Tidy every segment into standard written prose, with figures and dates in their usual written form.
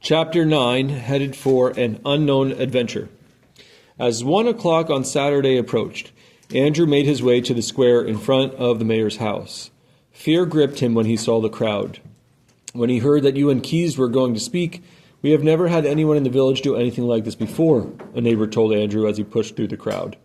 Chapter 9, headed for an unknown adventure. As 1 o'clock on Saturday approached, Andrew made his way to the square in front of the mayor's house. Fear gripped him when he saw the crowd. When he heard that you and Keyes were going to speak, "We have never had anyone in the village do anything like this before," a neighbor told Andrew as he pushed through the crowd.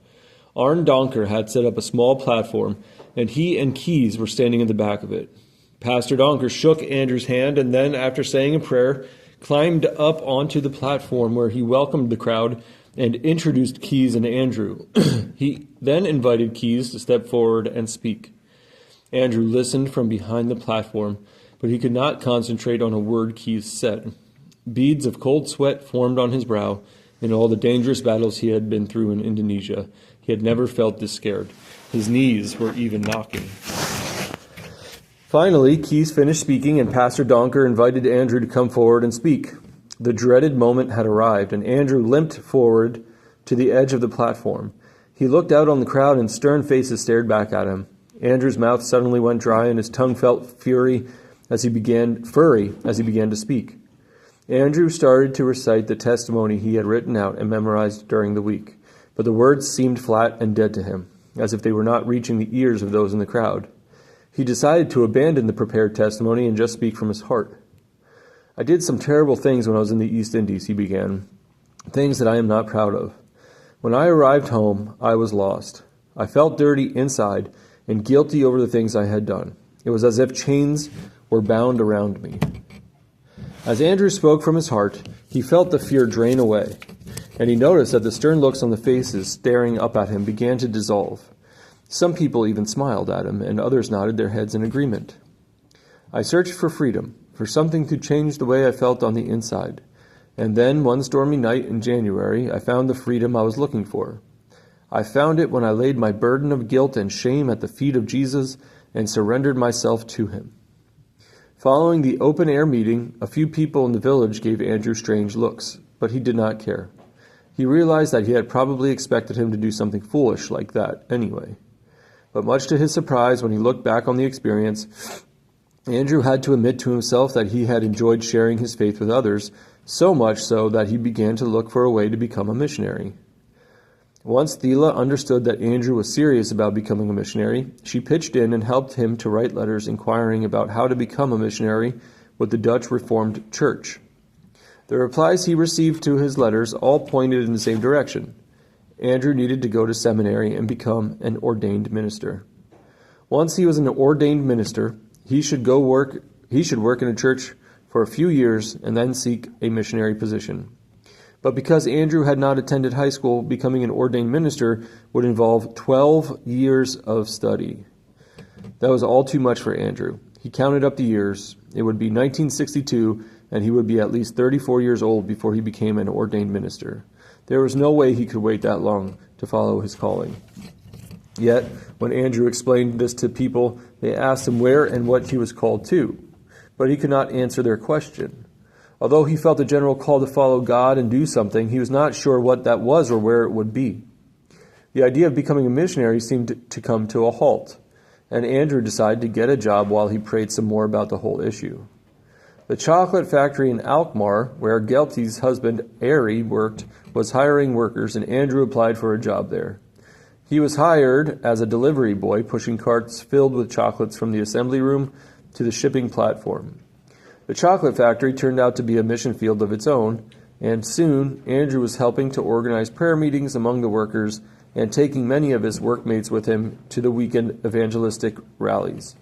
Arne Donker had set up a small platform, and he and Keyes were standing in the back of it. Pastor Donker shook Andrew's hand and then, after saying a prayer, climbed up onto the platform where he welcomed the crowd and introduced Keyes and Andrew. He then invited Keyes to step forward and speak. Andrew listened from behind the platform, but he could not concentrate on a word Keyes said. Beads of cold sweat formed on his brow. In all the dangerous battles he had been through in Indonesia, he had never felt this scared. His knees were even knocking. Finally, Keyes finished speaking, and Pastor Donker invited Andrew to come forward and speak. The dreaded moment had arrived, and Andrew limped forward to the edge of the platform. He looked out on the crowd, and stern faces stared back at him. Andrew's mouth suddenly went dry, and his tongue felt furry as he began to speak. Andrew started to recite the testimony he had written out and memorized during the week, but the words seemed flat and dead to him, as if they were not reaching the ears of those in the crowd. He decided to abandon the prepared testimony and just speak from his heart. "I did some terrible things when I was in the East Indies," he began, "things that I am not proud of. When I arrived home, I was lost. I felt dirty inside and guilty over the things I had done. It was as if chains were bound around me." As Andrew spoke from his heart, he felt the fear drain away, and he noticed that the stern looks on the faces staring up at him began to dissolve. Some people even smiled at him, and others nodded their heads in agreement. "I searched for freedom, for something to change the way I felt on the inside. And then, one stormy night in January, I found the freedom I was looking for. I found it when I laid my burden of guilt and shame at the feet of Jesus and surrendered myself to him." Following the open-air meeting, a few people in the village gave Andrew strange looks, but he did not care. He realized that he had probably expected him to do something foolish like that anyway. But much to his surprise, when he looked back on the experience, Andrew had to admit to himself that he had enjoyed sharing his faith with others, so much so that he began to look for a way to become a missionary. Once Thela understood that Andrew was serious about becoming a missionary, she pitched in and helped him to write letters inquiring about how to become a missionary with the Dutch Reformed Church. The replies he received to his letters all pointed in the same direction. Andrew needed to go to seminary and become an ordained minister. Once he was an ordained minister, he should work in a church for a few years and then seek a missionary position. But because Andrew had not attended high school, becoming an ordained minister would involve 12 years of study. That was all too much for Andrew. He counted up the years. It would be 1962, and he would be at least 34 years old before he became an ordained minister. There was no way he could wait that long to follow his calling. Yet, when Andrew explained this to people, they asked him where and what he was called to. But he could not answer their question. Although he felt a general call to follow God and do something, he was not sure what that was or where it would be. The idea of becoming a missionary seemed to come to a halt, and Andrew decided to get a job while he prayed some more about the whole issue. The chocolate factory in Alkmaar, where Geltie's husband, Arie, worked, was hiring workers, and Andrew applied for a job there. He was hired as a delivery boy, pushing carts filled with chocolates from the assembly room to the shipping platform. The chocolate factory turned out to be a mission field of its own, and soon Andrew was helping to organize prayer meetings among the workers and taking many of his workmates with him to the weekend evangelistic rallies.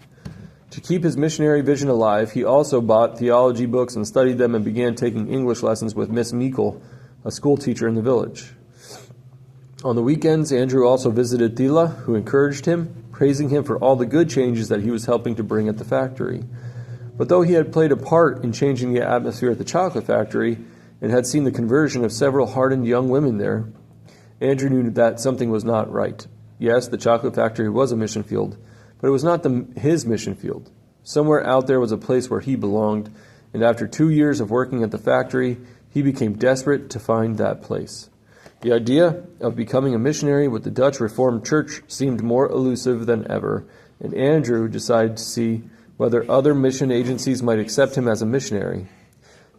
To keep his missionary vision alive, he also bought theology books and studied them and began taking English lessons with Miss Meikle, a school teacher in the village. On the weekends, Andrew also visited Thela, who encouraged him, praising him for all the good changes that he was helping to bring at the factory. But though he had played a part in changing the atmosphere at the chocolate factory and had seen the conversion of several hardened young women there, Andrew knew that something was not right. Yes, the chocolate factory was a mission field, but it was not his mission field. Somewhere out there was a place where he belonged, and after 2 years of working at the factory, he became desperate to find that place. The idea of becoming a missionary with the Dutch Reformed Church seemed more elusive than ever, and Andrew decided to see whether other mission agencies might accept him as a missionary.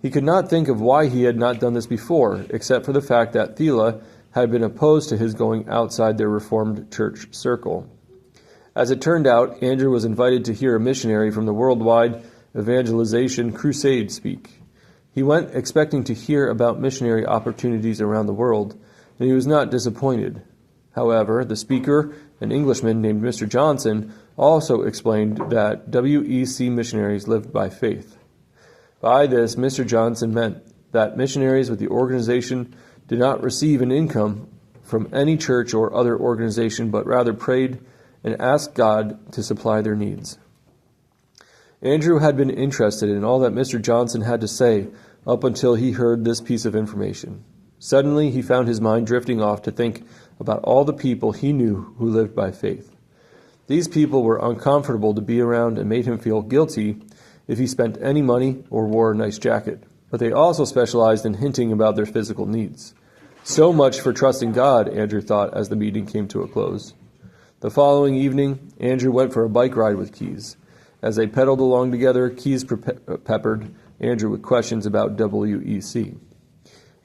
He could not think of why he had not done this before, except for the fact that Thela had been opposed to his going outside their Reformed church circle. As it turned out, Andrew was invited to hear a missionary from the Worldwide Evangelization Crusade speak. He went expecting to hear about missionary opportunities around the world, and he was not disappointed. However, the speaker, an Englishman named Mr. Johnson, also explained that WEC missionaries lived by faith. By this, Mr. Johnson meant that missionaries with the organization did not receive an income from any church or other organization, but rather prayed and asked God to supply their needs. Andrew had been interested in all that Mr. Johnson had to say up until he heard this piece of information. Suddenly, he found his mind drifting off to think about all the people he knew who lived by faith. These people were uncomfortable to be around and made him feel guilty if he spent any money or wore a nice jacket. But they also specialized in hinting about their physical needs. So much for trusting God, Andrew thought as the meeting came to a close. The following evening, Andrew went for a bike ride with Keyes. As they pedaled along together, Keyes peppered Andrew with questions about WEC.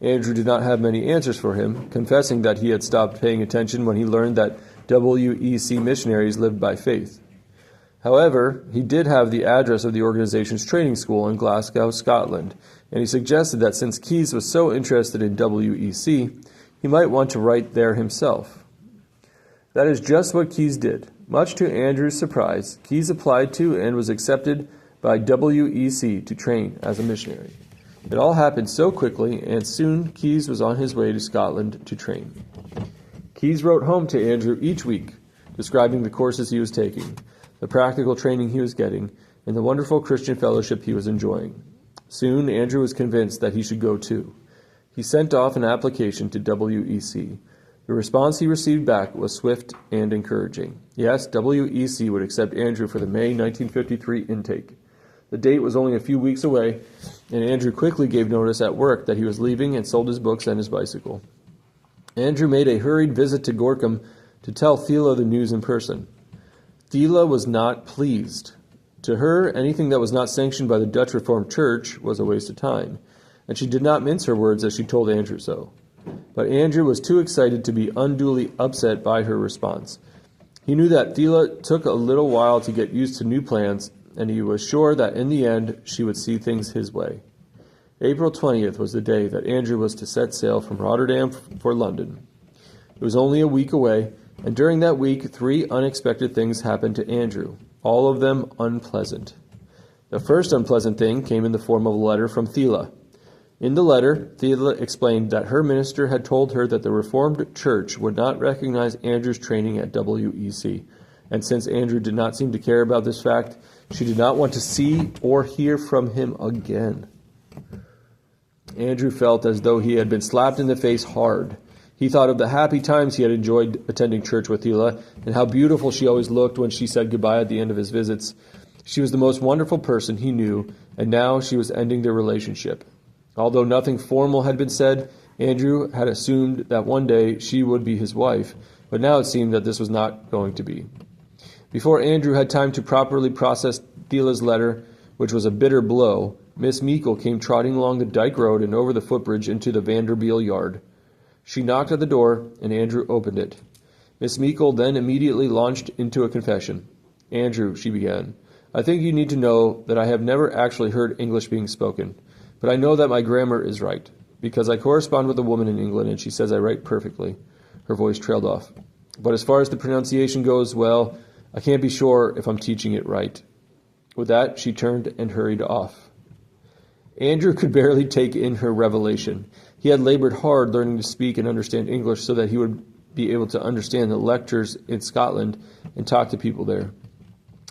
Andrew did not have many answers for him, confessing that he had stopped paying attention when he learned that WEC missionaries lived by faith. However, he did have the address of the organization's training school in Glasgow, Scotland, and he suggested that since Keyes was so interested in WEC, he might want to write there himself. That is just what Keyes did. Much to Andrew's surprise, Keyes applied to and was accepted by WEC to train as a missionary. It all happened so quickly, and soon Keyes was on his way to Scotland to train. Keyes wrote home to Andrew each week, describing the courses he was taking, the practical training he was getting, and the wonderful Christian fellowship he was enjoying. Soon, Andrew was convinced that he should go too. He sent off an application to WEC. The response he received back was swift and encouraging. Yes, WEC would accept Andrew for the May 1953 intake. The date was only a few weeks away, and Andrew quickly gave notice at work that he was leaving and sold his books and his bicycle. Andrew made a hurried visit to Gorkum to tell Thela the news in person. Thela was not pleased. To her, anything that was not sanctioned by the Dutch Reformed Church was a waste of time, and she did not mince her words as she told Andrew so. But Andrew was too excited to be unduly upset by her response. He knew that Thela took a little while to get used to new plans, and he was sure that in the end she would see things his way. April 20th was the day that Andrew was to set sail from Rotterdam for London. It was only a week away, and during that week 3 unexpected things happened to Andrew, all of them unpleasant. The first unpleasant thing came in the form of a letter from Thela. In the letter, Thela explained that her minister had told her that the Reformed Church would not recognize Andrew's training at WEC, and since Andrew did not seem to care about this fact, she did not want to see or hear from him again. Andrew felt as though he had been slapped in the face hard. He thought of the happy times he had enjoyed attending church with Thela, and how beautiful she always looked when she said goodbye at the end of his visits. She was the most wonderful person he knew, and now she was ending their relationship. Although nothing formal had been said, Andrew had assumed that one day she would be his wife, but now it seemed that this was not going to be. Before Andrew had time to properly process Thela's letter, which was a bitter blow, Miss Meikle came trotting along the dike road and over the footbridge into the Vanderbilt yard. She knocked at the door, and Andrew opened it. Miss Meikle then immediately launched into a confession. "Andrew," she began, "I think you need to know that I have never actually heard English being spoken, but I know that my grammar is right, because I correspond with a woman in England, and she says I write perfectly." Her voice trailed off. "But as far as the pronunciation goes, well, I can't be sure if I'm teaching it right." With that, she turned and hurried off. Andrew could barely take in her revelation. He had labored hard learning to speak and understand English so that he would be able to understand the lectures in Scotland and talk to people there.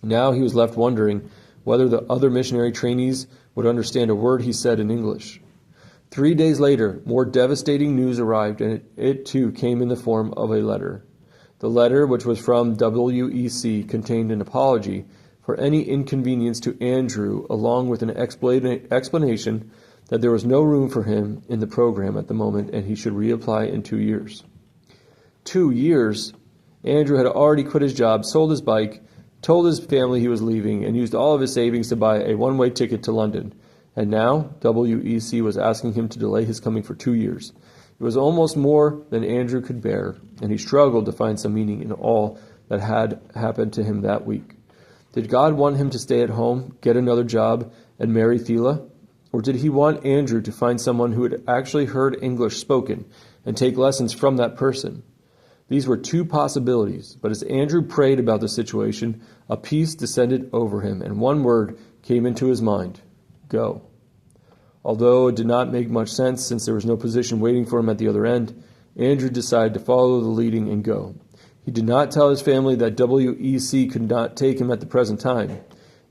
Now he was left wondering whether the other missionary trainees would understand a word he said in English. 3 days later, more devastating news arrived, and it too came in the form of a letter. The letter, which was from WEC, contained an apology for any inconvenience to Andrew, along with an explanation that there was no room for him in the program at the moment and he should reapply in 2 years. 2 years? Andrew had already quit his job, sold his bike, told his family he was leaving, and used all of his savings to buy a one-way ticket to London. And now WEC was asking him to delay his coming for 2 years. It was almost more than Andrew could bear, and he struggled to find some meaning in all that had happened to him that week. Did God want him to stay at home, get another job, and marry Thela? Or did he want Andrew to find someone who had actually heard English spoken and take lessons from that person? These were two possibilities, but as Andrew prayed about the situation, a peace descended over him, and one word came into his mind: go. Although it did not make much sense since there was no position waiting for him at the other end, Andrew decided to follow the leading and go. He did not tell his family that WEC could not take him at the present time.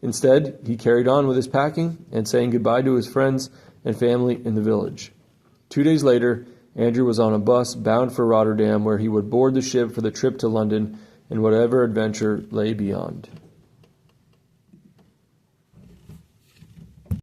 Instead, he carried on with his packing and saying goodbye to his friends and family in the village. 2 days later, Andrew was on a bus bound for Rotterdam, where he would board the ship for the trip to London and whatever adventure lay beyond.